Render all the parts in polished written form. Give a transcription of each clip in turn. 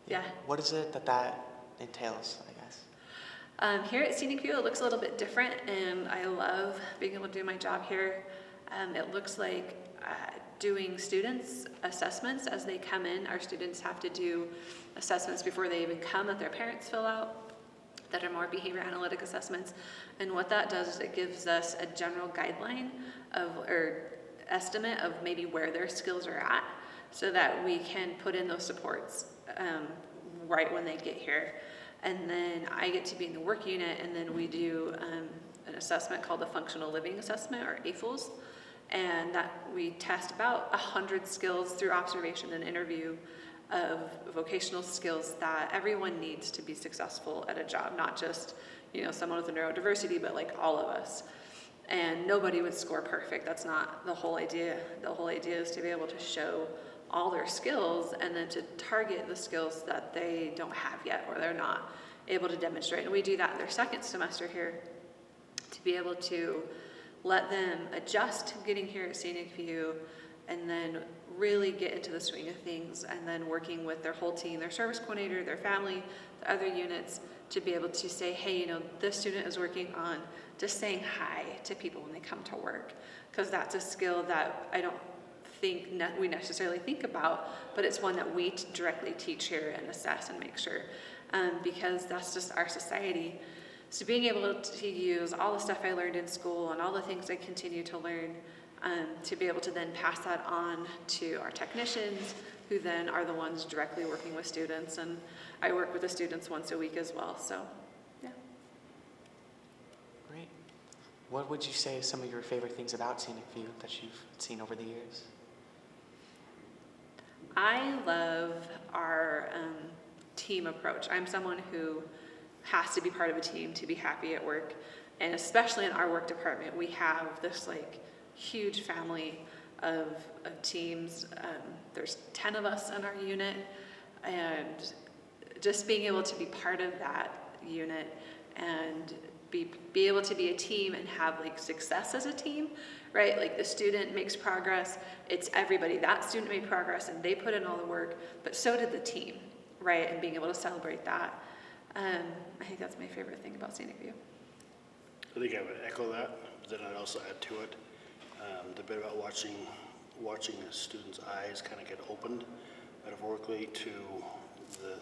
Yeah. What is it that entails, I guess? Here at Scenic View, it looks a little bit different, and I love being able to do my job here. It looks like doing students' assessments as they come in. Our students have to do assessments before they even come that their parents fill out that are more behavior analytic assessments. And what that does is it gives us a general guideline or estimate of maybe where their skills are at so that we can put in those supports right when they get here. And then I get to be in the work unit, and then we do an assessment called the Functional Living Assessment, or AFLS, and that we test about 100 skills through observation and interview of vocational skills that everyone needs to be successful at a job, not just someone with a neurodiversity, but like all of us. And nobody would score perfect. That's not the whole idea. The whole idea is to be able to show all their skills and then to target the skills that they don't have yet or they're not able to demonstrate. And we do that in their second semester here to be able to let them adjust to getting here at Scenic View and then really get into the swing of things, and then working with their whole team, their service coordinator, their family, the other units, to be able to say, hey, this student is working on just saying hi to people when they come to work, because that's a skill that I don't think we necessarily think about, but it's one that we directly teach here and assess and make sure, because that's just our society. So being able to use all the stuff I learned in school and all the things I continue to learn, to be able to then pass that on to our technicians, who then are the ones directly working with students. And I work with the students once a week as well, so yeah. Great. What would you say is some of your favorite things about Scenic View that you've seen over the years? I love our team approach. I'm someone who has to be part of a team to be happy at work, and especially in our work department, we have this huge family of teams. There's 10 of us in our unit, and just being able to be part of that unit and be able to be a team and have success as a team, right? Like the student makes progress, it's everybody. That student made progress and they put in all the work, but so did the team, right? And being able to celebrate that. I think that's my favorite thing about Scenic View. I think I would echo that, but then I'd also add to it the bit about watching a student's eyes kind of get opened metaphorically to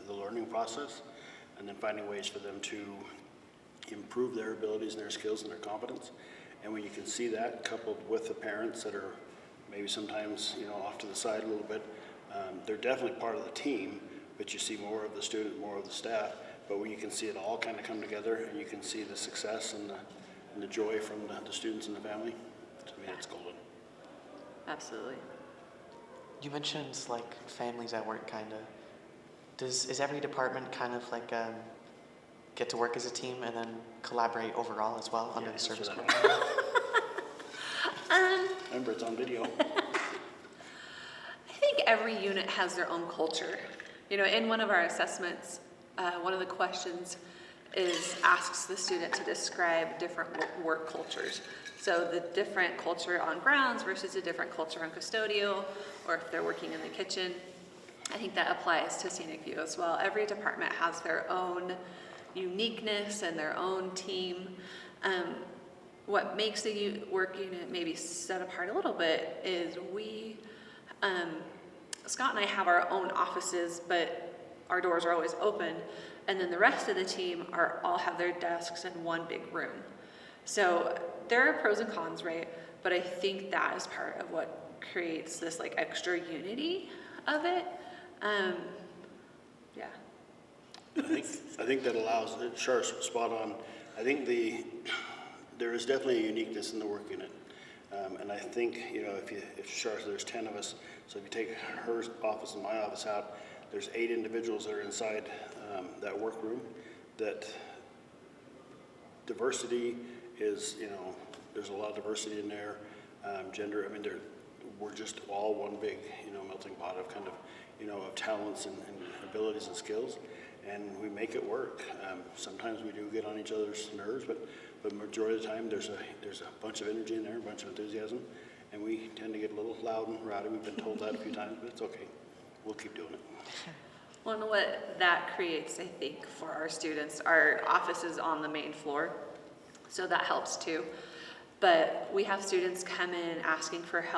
the learning process, and then finding ways for them to improve their abilities and their skills and their competence. And when you can see that coupled with the parents that are maybe sometimes off to the side a little bit, they're definitely part of the team, but you see more of the student, more of the staff. But when you can see it all kind of come together and you can see the success and the joy from the students and the family, to me it's golden. Absolutely. You mentioned families at work, kind of. Is every department kind of get to work as a team and then collaborate overall as well under the service coordinator? Remember, it's on video. I think every unit has their own culture. In one of our assessments, one of the questions asks the student to describe different work cultures. So the different culture on grounds versus a different culture on custodial, or if they're working in the kitchen. I think that applies to Scenic View as well. Every department has their own uniqueness and their own team. What makes the work unit maybe set apart a little bit is Scott and I have our own offices, but our doors are always open. And then the rest of the team all have their desks in one big room. So there are pros and cons, right? But I think that is part of what creates this extra unity of it. Yeah. I think that allows, Char's spot on. I think there is definitely a uniqueness in the work unit. And I think, if Char, there's 10 of us, so if you take her office and my office out, there's 8 individuals that are inside that workroom. That diversity is, there's a lot of diversity in there. Gender, we're just all one big, melting pot of kind of, of talents and abilities and skills, and we make it work. Sometimes we do get on each other's nerves, but the majority of the time there's a bunch of energy in there, a bunch of enthusiasm, and we tend to get a little loud and rowdy. We've been told that a few times, but it's okay. We'll keep doing it. Well, and what that creates, I think, for our students, our office is on the main floor, so that helps too. But we have students come in asking for help